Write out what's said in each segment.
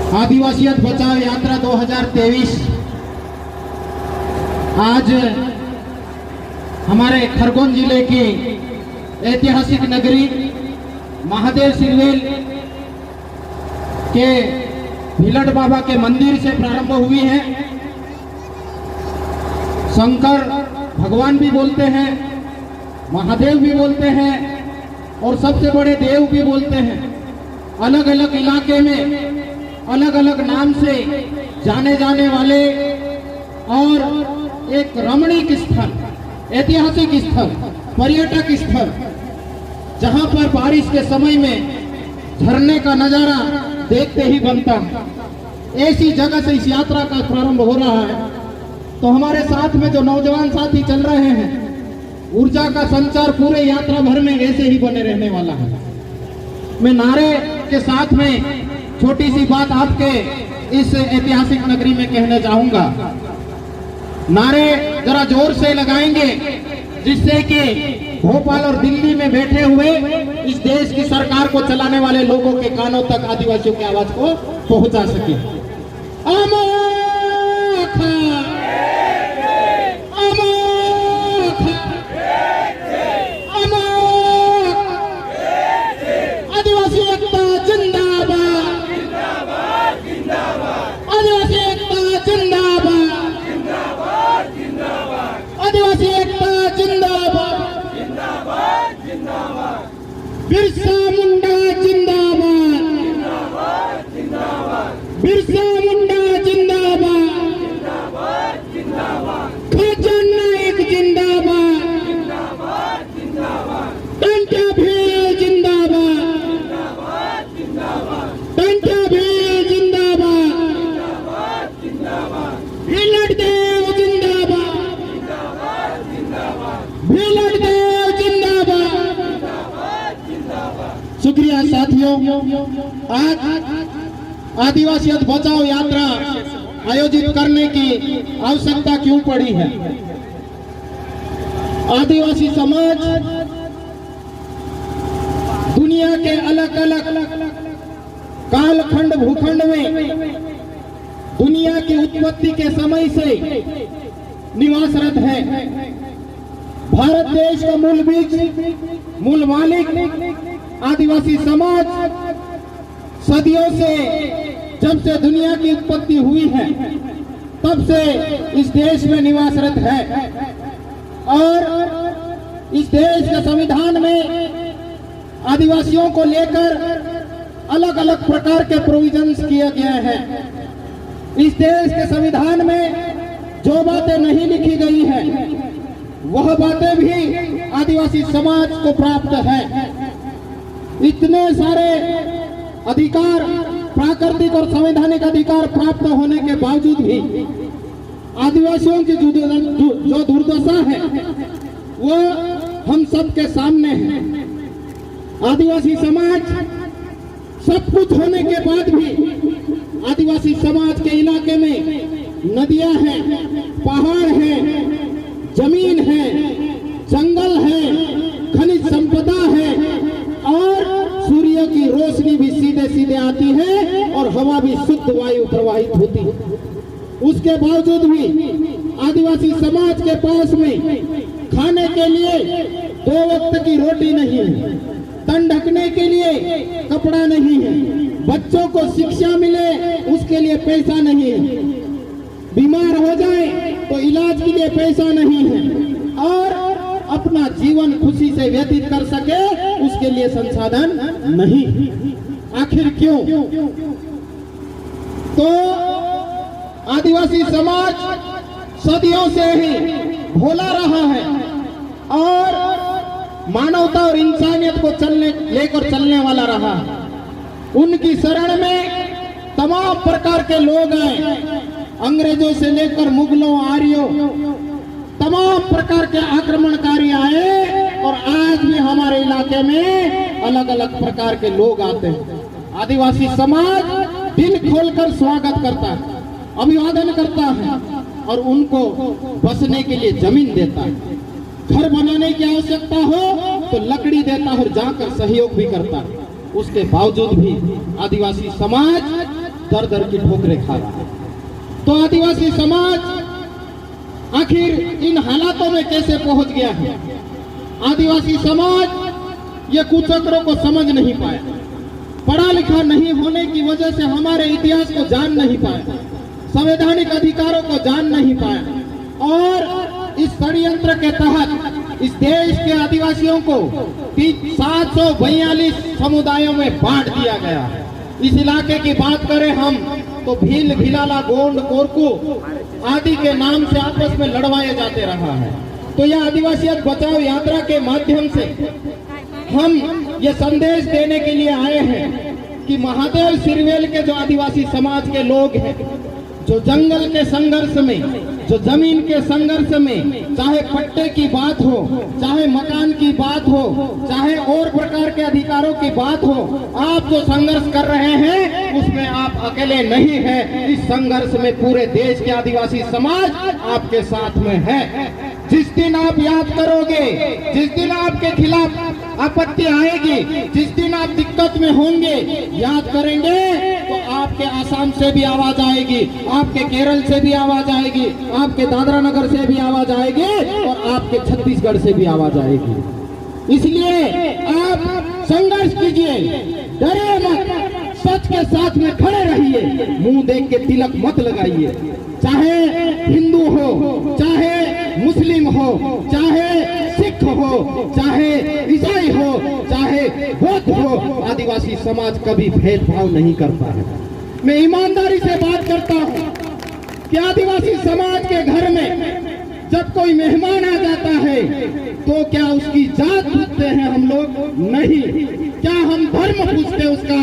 आदिवासियत बचाओ यात्रा 2023 आज हमारे खरगोन जिले की ऐतिहासिक नगरी महादेव सिंहवेल के भिलट बाबा के मंदिर से प्रारंभ हुई है। शंकर भगवान भी बोलते हैं, महादेव भी बोलते हैं और सबसे बड़े देव भी बोलते हैं। अलग अलग इलाके में अलग अलग नाम से जाने जाने वाले और एक रमणीक स्थल, ऐतिहासिक स्थल, पर्यटक स्थल, जहां पर बारिश के समय में झरने का नजारा देखते ही बनता है। ऐसी जगह से इस यात्रा का प्रारंभ हो रहा है। तो हमारे साथ में जो नौजवान साथी चल रहे हैं, ऊर्जा का संचार पूरे यात्रा भर में ऐसे ही बने रहने वाला है। मैं नारे के साथ में छोटी सी बात आपके इस ऐतिहासिक नगरी में कहना चाहूंगा। नारे जरा जोर से लगाएंगे जिससे कि भोपाल और दिल्ली में बैठे हुए इस देश की सरकार को चलाने वाले लोगों के कानों तक आदिवासियों की आवाज को पहुंचा सके। अमोख अमोख अमोख आदिवासी एकता जिंदाबाद, आदिवासी एकता जिंदाबाद, आदिवासी एकता जिंदाबाद, बिरसा मुंडा जिंदाबाद, बिरसा मुंडा जिंदाबाद, खजन नायक जिंदाबाद, टंटा भील जिंदाबाद, टंटा भील जिंदाबाद, भिलट देव जिंदाबाद, भिलट देव जिंदाबाद। शुक्रिया साथियों। आज आदिवासियत बचाओ यात्रा आयोजित करने की आवश्यकता क्यों पड़ी है? आदिवासी समाज दुनिया के अलग अलग कालखंड भूखंड में दुनिया की उत्पत्ति के समय से निवासरत है। भारत देश का मूल बीज, मूल मालिक आदिवासी समाज सदियों से, जब से दुनिया की उत्पत्ति हुई है तब से इस देश में निवासरत है। और इस देश के संविधान में आदिवासियों को लेकर अलग अलग प्रकार के प्रोविजंस किए गए हैं। इस देश के संविधान में जो बातें नहीं लिखी गई हैं वह बातें भी आदिवासी समाज को प्राप्त है। इतने सारे अधिकार, प्राकृतिक और संवैधानिक अधिकार प्राप्त होने के बावजूद भी आदिवासियों की जो दुर्दशा है वो हम सबके सामने है। आदिवासी समाज सब कुछ होने के बाद भी आदिवासी समाज के इलाके में नदियां हैं, पहाड़ हैं, जमीन है, जंगल है, खनिज संपदा है और सूर्य की रोशनी भी सीधे सीधे आती है और हवा भी शुद्ध वायु प्रवाहित होती है। उसके बावजूद भी आदिवासी समाज के पास में खाने के लिए 2 वक्त की रोटी नहीं है, तन ढकने के लिए कपड़ा नहीं है, बच्चों को शिक्षा मिले उसके लिए पैसा नहीं है, बीमार हो जाए तो इलाज के लिए पैसा नहीं है और अपना जीवन खुशी से व्यतीत कर सके उसके लिए संसाधन नहीं। आखिर क्यों? तो आदिवासी समाज सदियों से ही भोला रहा है और मानवता और इंसानियत को लेकर चलने वाला रहा है। उनकी शरण में तमाम प्रकार के लोग आए, अंग्रेजों से लेकर मुगलों, आर्यों, तमाम प्रकार के आक्रमणकारी आए और आज भी हमारे इलाके में अलग अलग प्रकार के लोग आते हैं। आदिवासी समाज दिल खोलकर स्वागत करता है, अभिवादन करता है और उनको बसने के लिए जमीन देता है। घर बनाने की आवश्यकता हो तो लकड़ी देता है और जाकर सहयोग भी करता है। उसके बावजूद भी आदिवासी समाज दर दर की ठोकरें खा रहा है। तो आदिवासी समाज आखिर इन हालातों में कैसे पहुंच गया है? आदिवासी समाज ये कुचक्रों को समझ नहीं पाया, पढ़ा लिखा नहीं होने की वजह से हमारे इतिहास को जान नहीं पाया, संवैधानिक अधिकारों को जान नहीं पाया और इस षड्यंत्र के तहत इस देश के आदिवासियों को 742 समुदायों में बांट दिया गया है। इस इलाके की बात करें हम तो भील, भिलाला, गोंड, कोरकू आदि के नाम से आपस में लड़वाए जाते रहा है। तो यह आदिवासियत बचाओ यात्रा के माध्यम से हम ये संदेश देने के लिए आए हैं कि महादेव सिरवेल के जो आदिवासी समाज के लोग हैं, जो जंगल के संघर्ष में, जो जमीन के संघर्ष में, चाहे पट्टे की बात हो, चाहे मकान की बात हो, चाहे और प्रकार के अधिकारों की बात हो, आप जो संघर्ष कर रहे हैं उसमें आप अकेले नहीं हैं। इस संघर्ष में पूरे देश के आदिवासी समाज आपके साथ में है। जिस दिन आप याद करोगे, जिस दिन आपके खिलाफ आपत्ति आएगी, जिस दिन आप दिक्कत में होंगे, याद करेंगे तो आपके आसाम से भी आवाज आएगी, आपके केरल से भी आवाज आएगी, आपके दादरा नगर से भी आवाज आएगी और आपके छत्तीसगढ़ से भी आवाज आएगी। इसलिए आप संघर्ष कीजिए, डरे मत, सच के साथ में खड़े रहिए, मुंह देख के तिलक मत लगाइए। चाहे हिंदू हो, चाहे मुस्लिम हो, चाहे सिख हो, चाहे ईसाई हो, चाहे बौद्ध हो, आदिवासी समाज कभी भेदभाव नहीं करता है। मैं ईमानदारी से बात करता हूँ कि आदिवासी समाज के घर में जब कोई मेहमान आ जाता है तो क्या उसकी जात पूछते हैं हम लोग? नहीं। क्या हम धर्म पूछते हैं उसका?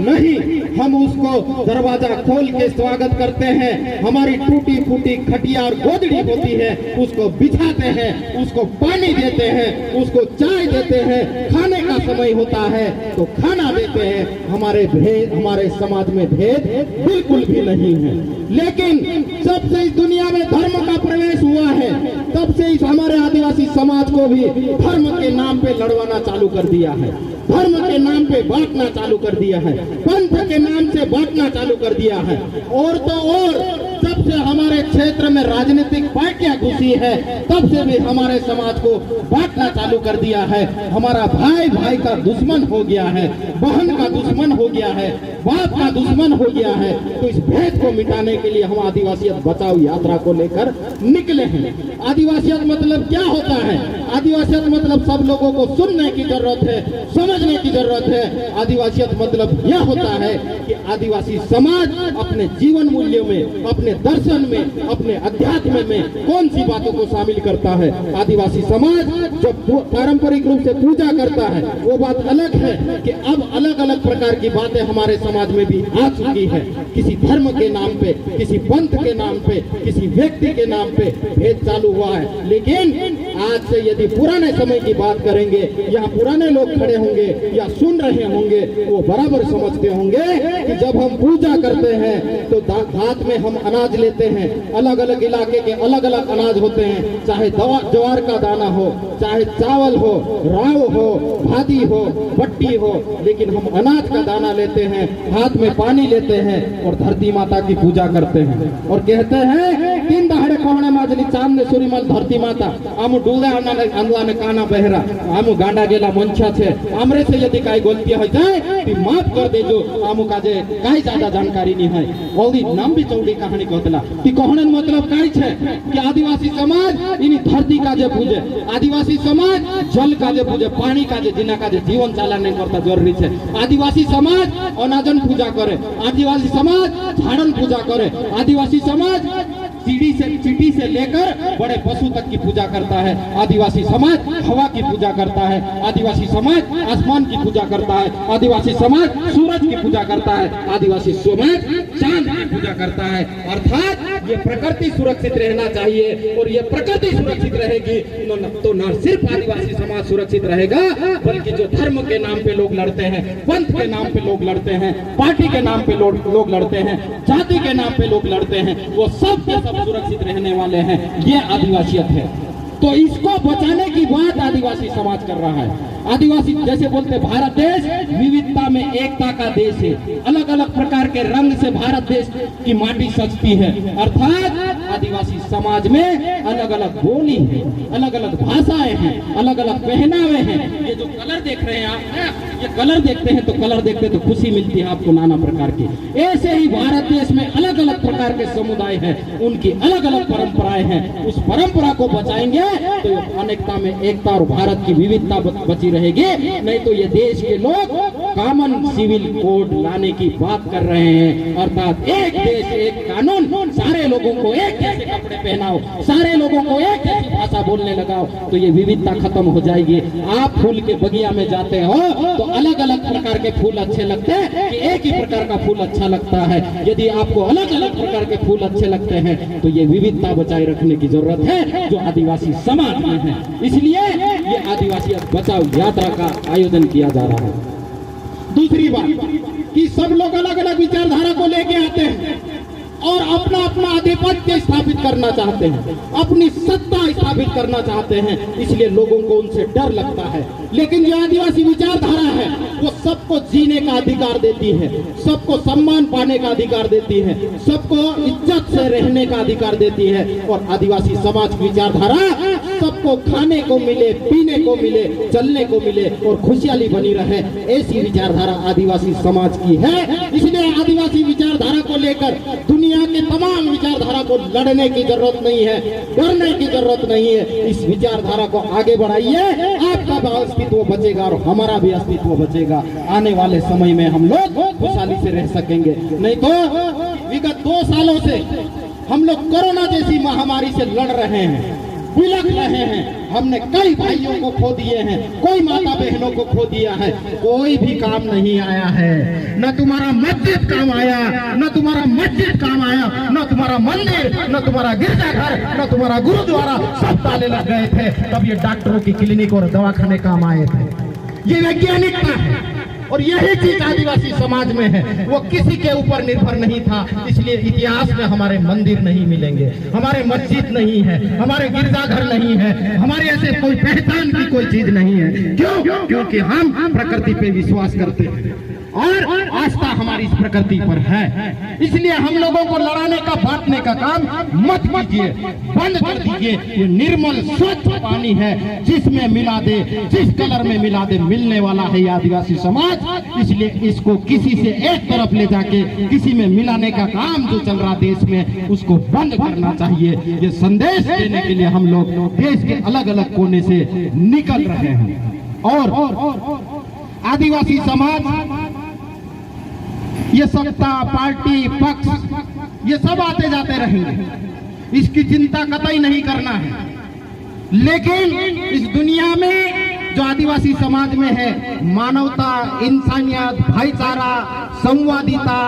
नहीं। हम उसको दरवाजा खोल के स्वागत करते हैं, हमारी टूटी फूटी खटिया और गोदड़ी होती है उसको बिछाते हैं, उसको पानी देते हैं, उसको चाय देते हैं, खाने का समय होता है तो खाना देते हैं। हमारे समाज में भेद बिल्कुल भी नहीं है। लेकिन जब से इस दुनिया में धर्म का प्रवेश हुआ है तब से इस हमारे आदिवासी समाज को भी धर्म के नाम पे लड़वाना चालू कर दिया है, धर्म के नाम पे बांटना चालू कर दिया है, पंथ के नाम से बांटना चालू कर दिया है। और तो और जब से हमारे क्षेत्र में राजनीतिक पार्टियां घुसी है तब से भी हमारे समाज को बांटना चालू कर दिया है। हमारा भाई भाई का दुश्मन हो गया है, बहन का दुश्मन हो गया है, बाप का दुश्मन हो गया है। तो इस भेद को मिटाने के लिए हम आदिवासियत बचाओ यात्रा को लेकर निकले हैं। आदिवासियत मतलब क्या होता है? आदिवासियत मतलब सब लोगों को सुनने की जरूरत है, समझने की जरूरत है। आदिवासियत मतलब यह होता है कि आदिवासी समाज अपने जीवन मूल्यों में, अपने दर्शन में, अपने अध्यात्म में कौन सी बातों को शामिल करता है। आदिवासी समाज जब पारंपरिक रूप से पूजा करता है वो बात अलग है कि अब अलग अलग प्रकार की बातें हमारे समाज में भी आ चुकी है। किसी धर्म के नाम पे, किसी पंथ के नाम पे, किसी व्यक्ति के नाम पे भेद चालू हुआ है। लेकिन आज से यदि पुराने समय की बात करेंगे, यहाँ पुराने लोग खड़े होंगे या सुन रहे होंगे, वो बराबर समझते होंगे कि जब हम पूजा करते हैं तो हाथ में हम अनाज लेते हैं। अलग अलग इलाके के अलग अलग अनाज होते हैं, चाहे ज्वार का दाना हो, चाहे चावल हो, राव हो, भादी हो, बट्टी हो, लेकिन हम अनाज का दाना लेते हैं, हाथ में पानी लेते हैं और धरती माता की पूजा करते हैं और कहते हैं तीन दहाड़े कोहणे माजली चांद ने सूर्यमल धरती माता आमु डूले अंदला ने काना बहरा आमु गांडा गेला मंचा छे हमरे से यदि काई गलती हो जाए तो माफ कर देजो। आमु काजे काई ज्यादा जानकारी नहीं है। ओली लंबी चौड़ी कहानी कहतला कि कहने मतलब काई छे कि आदिवासी समाज इनी धरती का जे पूजे, आदिवासी समाज जल का जे पूजे, पानी का जे जिना का जे जीवन चालने करता जरूरी छे। आदिवासी समाज अनाजन पूजा करे, आदिवासी समाज झाड़न पूजा करे, आदिवासी समाज चींटी से लेकर बड़े पशु तक की पूजा करता है। आदिवासी समाज हवा की पूजा करता है, आदिवासी समाज आसमान की पूजा करता है, आदिवासी समाज सूरज की पूजा करता है, आदिवासी समाज चांद की पूजा करता है। अर्थात ये प्रकृति सुरक्षित रहना चाहिए और ये प्रकृति सुरक्षित रहेगी तो न सिर्फ आदिवासी समाज सुरक्षित रहेगा बल्कि जो धर्म के नाम पे लोग लड़ते हैं, पंथ के नाम पे लोग लड़ते हैं, पार्टी के नाम पे लोग लड़ते हैं, जाति के नाम पे लोग लड़ते हैं, वो सब के सब सुरक्षित रहने वाले हैं। ये आदिवासियत है। तो इसको बचाने की बात आदिवासी समाज कर रहा है। आदिवासी जैसे बोलते भारत देश विविधता में एकता का देश है, अलग अलग प्रकार के रंग से भारत देश की माटी सजती है, अर्थात आदिवासी समाज में अलग अलग बोली है, अलग अलग भाषाएं हैं, अलग अलग पहनावे हैं। ये जो कलर देख रहे हैं आप, ये कलर देखते हैं तो कलर देखते तो खुशी मिलती है आपको नाना प्रकार की। ऐसे ही भारत देश में अलग अलग प्रकार के समुदाय हैं, उनकी अलग अलग परंपराएं हैं। उस परंपरा को बचाएंगे तो अनेकता में एकता और भारत की विविधता बची रहेगी। नहीं तो ये देश के लोग कॉमन सिविल कोड लाने की बात कर रहे हैं, अर्थात एक देश एक कानून, सारे लोगों को एक जैसे कपड़े पहनाओ, सारे लोगों को एक जैसी भाषा बोलने लगाओ, तो ये विविधता खत्म हो जाएगी। आप फूल के बगिया में जाते हो तो अलग अलग प्रकार के फूल अच्छे लगते हैं कि एक ही प्रकार का फूल अच्छा लगता है? यदि आपको अलग अलग प्रकार के फूल अच्छे लगते हैं तो ये विविधता बचाए रखने की जरूरत है जो आदिवासी समाज में है। इसलिए ये आदिवासी बचाओ यात्रा का आयोजन किया जा रहा है। दूसरी बात कि सब लोग अलग अलग विचारधारा को लेके आते हैं और अपना अपना आधिपत्य स्थापित करना चाहते हैं, अपनी सत्ता स्थापित करना चाहते हैं, इसलिए लोगों को उनसे डर लगता है। लेकिन जो आदिवासी विचारधारा है वो सबको जीने का अधिकार देती है, सबको सम्मान पाने का अधिकार देती है, सबको इज्जत से रहने का अधिकार देती है। और आदिवासी समाज की विचारधारा सबको खाने को मिले, पीने को मिले, चलने को मिले और खुशहाली बनी रहे, ऐसी विचारधारा आदिवासी समाज की है। इसलिए आदिवासी विचारधारा को लेकर दुनिया के तमाम विचारधारा को लड़ने की जरूरत नहीं है, डरने की जरूरत नहीं है। इस विचारधारा को आगे बढ़ाइए, आपका भी अस्तित्व बचेगा और हमारा भी अस्तित्व बचेगा। आने वाले समय में हम लोग खुशहाली से रह सकेंगे। नहीं तो विगत 2 सालों से हम लोग कोरोना जैसी महामारी से लड़ रहे हैं, बिलख रहे हैं। हमने कई भाइयों को खो दिए हैं, कोई माता बहनों को खो दिया है, कोई भी काम नहीं आया है। न तुम्हारा मस्जिद काम आया, न तुम्हारा मस्जिद काम आया, न तुम्हारा मंदिर, न तुम्हारा गिरजाघर, न तुम्हारा गुरुद्वारा, सब ताले लग गए थे। तब ये डॉक्टरों की क्लिनिक और दवाखाने काम आए थे। ये वैज्ञानिकता है और यही चीज आदिवासी समाज में है। वो किसी के ऊपर निर्भर नहीं था, इसलिए इतिहास में हमारे मंदिर नहीं मिलेंगे, हमारे मस्जिद नहीं है, हमारे गिरजाघर नहीं है, हमारे ऐसे कोई पहचान की कोई चीज नहीं है। क्यों? क्योंकि हम प्रकृति पे विश्वास करते हैं और आस्था हमारी इस प्रकृति पर है। इसलिए हम लोगों को लड़ाने का, बांटने का काम मत कीजिए, बंद कर दीजिए। ये निर्मल स्वच्छ पानी है, जिसमें मिला दे, जिस कलर में मिला दे, मिलने वाला है ये आदिवासी समाज। इसलिए इसको किसी से एक तरफ ले जाके किसी में मिलाने का काम जो चल रहा देश में, उसको बंद करना चाहिए। ये संदेश देने के लिए हम लोग देश के अलग अलग कोने से निकल रहे हैं। और आदिवासी समाज, ये सत्ता, पार्टी, पक्ष, ये सब आते जाते रहेंगे, इसकी चिंता कतई नहीं करना है। लेकिन इस दुनिया में जो आदिवासी समाज में है, मानवता, इंसानियत, भाईचारा, संवादिता,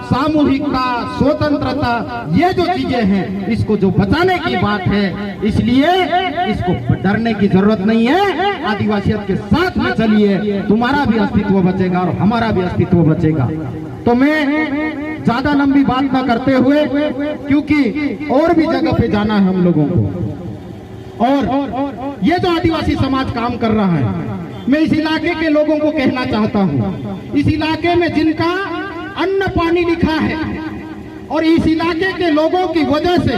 सामूहिकता, स्वतंत्रता, ये जो चीजें हैं, इसको जो बचाने की बात है, इसलिए इसको डरने की जरूरत नहीं है। आदिवासियत के साथ में चलिए, तुम्हारा भी अस्तित्व बचेगा और हमारा भी अस्तित्व बचेगा। तो मैं ज्यादा लंबी बात न करते हुए, क्योंकि और भी जगह पे जाना है हम लोगों को, और ये जो आदिवासी समाज काम कर रहा है, मैं इस इलाके के लोगों को कहना चाहता हूँ, इस इलाके में जिनका अन्न पानी लिखा है और इस इलाके के लोगों की वजह से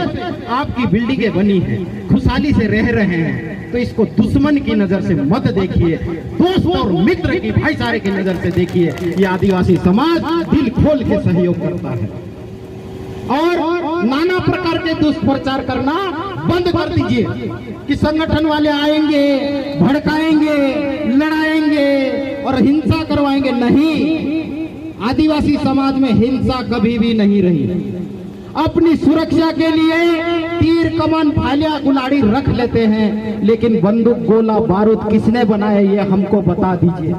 आपकी बिल्डिंगें बनी है, खुशहाली से रह रहे हैं, तो इसको दुश्मन की नजर से मत देखिए, दोस्त और मित्र की, भाईचारे की नजर से देखिए। ये आदिवासी समाज दिल खोल के सहयोग करता है और नाना प्रकार के दुष्प्रचार करना बंद कर दीजिए कि संगठन वाले आएंगे, भड़काएंगे, लड़ाएंगे और हिंसा करवाएंगे। नहीं, आदिवासी समाज में हिंसा कभी भी नहीं रही। अपनी सुरक्षा के लिए तीर, कमान, फालिया, गुलाड़ी रख लेते हैं, लेकिन बंदूक, गोला, बारूद किसने बनाया ये हमको बता दीजिए।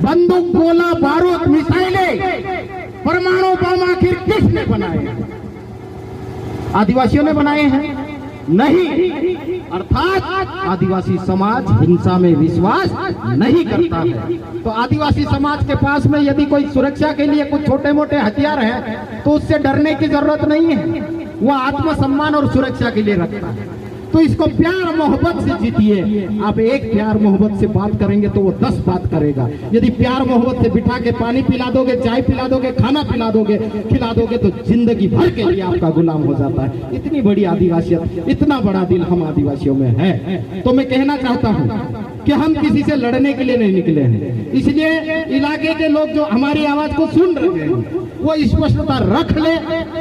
बंदूक, गोला, बारूद, मिसाइलें, परमाणु बम आखिर किसने बनाए? आदिवासियों ने बनाए हैं? नहीं। अर्थात आदिवासी समाज हिंसा में विश्वास नहीं करता है। तो आदिवासी समाज के पास में यदि कोई सुरक्षा के लिए कुछ छोटे मोटे हथियार हैं तो उससे डरने की जरूरत नहीं है, वो आत्मसम्मान और सुरक्षा के लिए रखता है। तो इसको प्यार मोहब्बत से जीतिए। आप एक प्यार मोहब्बत से बात करेंगे तो वो 10 बात करेगा। यदि प्यार मोहब्बत से बिठा के पानी पिला दोगे, चाय पिला दोगे, खाना पिला दोगे, खिला दोगे, तो जिंदगी भर के लिए आपका गुलाम हो जाता है। इतनी बड़ी आदिवासियत, इतना बड़ा दिल हम आदिवासियों में है। तो मैं कहना चाहता हूँ कि हम किसी से लड़ने के लिए नहीं निकले हैं। इसलिए इलाके के लोग जो हमारी आवाज को सुन रहे हैं वो स्पष्टता रख ले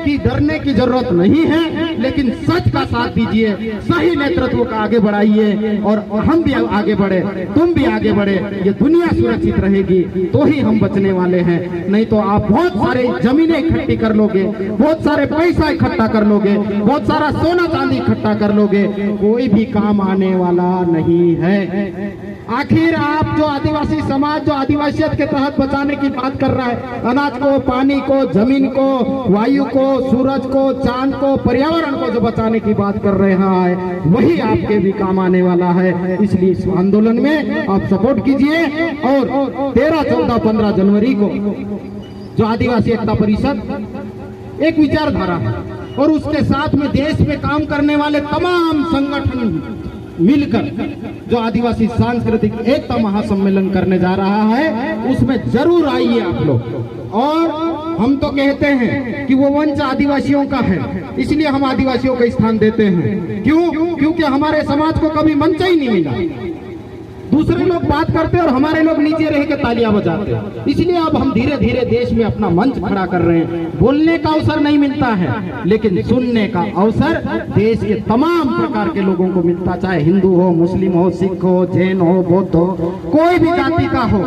कि डरने की जरूरत नहीं है, लेकिन सच का साथ दीजिए, सही नेतृत्व को आगे बढ़ाइए और हम भी आगे बढ़े, तुम भी आगे बढ़े। ये दुनिया सुरक्षित रहेगी तो ही हम बचने वाले हैं। नहीं तो आप बहुत सारे जमीनें इकट्ठी कर लोगे, बहुत सारे पैसा इकट्ठा कर लोगे, बहुत सारा सोना चांदी इकट्ठा कर लोगे, कोई भी काम आने वाला नहीं है। आखिर आप जो आदिवासी समाज जो आदिवासियत के तहत बचाने की बात कर रहा है, अनाज को, पानी को, जमीन को, वायु को, सूरज को, चांद को, पर्यावरण को जो बचाने की बात कर रहा है, वही आपके भी काम आने वाला है। इसलिए इस आंदोलन में आप सपोर्ट कीजिए और 13, 14, 15 जनवरी को जो आदिवासी एकता परिषद एक विचारधारा है और उसके साथ में देश में काम करने वाले तमाम संगठन मिलकर जो आदिवासी सांस्कृतिक एकता महासम्मेलन करने जा रहा है, उसमें जरूर आइए आप लोग। और हम तो कहते हैं कि वो वंश आदिवासियों का है, इसलिए हम आदिवासियों को स्थान देते हैं। क्यों? क्योंकि हमारे समाज को कभी मंच ही नहीं मिला। दूसरे लोग बात करते और हमारे लोग नीचे रह के तालियां बजाते। इसलिए अब हम धीरे धीरे देश में अपना मंच खड़ा कर रहे हैं। बोलने का अवसर नहीं मिलता है, लेकिन सुनने का अवसर देश के तमाम प्रकार के लोगों को मिलता, चाहे हिंदू हो, मुस्लिम हो, सिख हो, जैन हो, बौद्ध हो, कोई भी जाति का हो,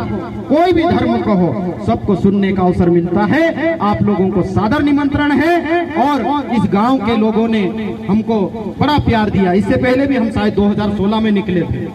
कोई भी धर्म का हो, सबको सुनने का अवसर मिलता है। आप लोगों को सादर निमंत्रण है और इस गांव के लोगों ने हमको बड़ा प्यार दिया। इससे पहले भी हम शायद 2016 में निकले थे,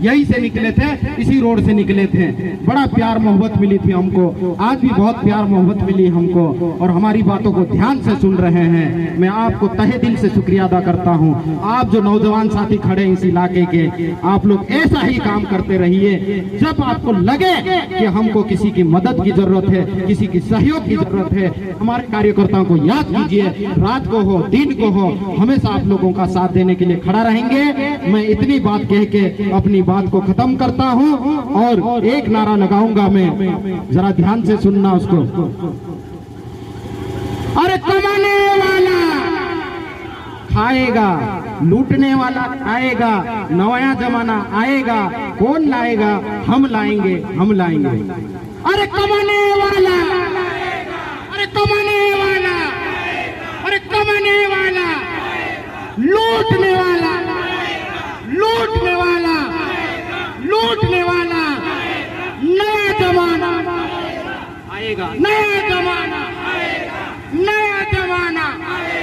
यहीं से निकले थे, इसी रोड से निकले थे। बड़ा प्यार मोहब्बत मिली थी हमको, आज भी बहुत प्यार मोहब्बत मिली हमको और हमारी बातों को ध्यान से सुन रहे हैं। मैं आपको तहे दिल से शुक्रिया अदा करता हूं। आप जो नौजवान साथी खड़े इस इलाके के, आप लोग ऐसा ही काम करते रहिए। जब आपको लगे कि हमको किसी की मदद की जरूरत है, किसी की सहयोग की जरूरत है, हमारे कार्यकर्ताओं को याद कीजिए। रात को हो, दिन को हो, हमेशा आप लोगों का साथ देने के लिए खड़ा रहेंगे। मैं इतनी बात कह के अपनी बात को खत्म करता हूं और एक नारा लगाऊंगा मैं, जरा ध्यान से सुनना उसको। अरे कमाने वाला खाएगा, लूटने वाला खाएगा, नया जमाना आएगा, कौन लाएगा? हम लाएंगे, हम लाएंगे। अरे कमाने वाला, अरे कमाने वाला, अरे कमाने वाला, लूटने वाला, लूटने वाला, लूटने वाला, नया जमाना आएगा, नया जमाना आएगा, नया जमाना आएगा।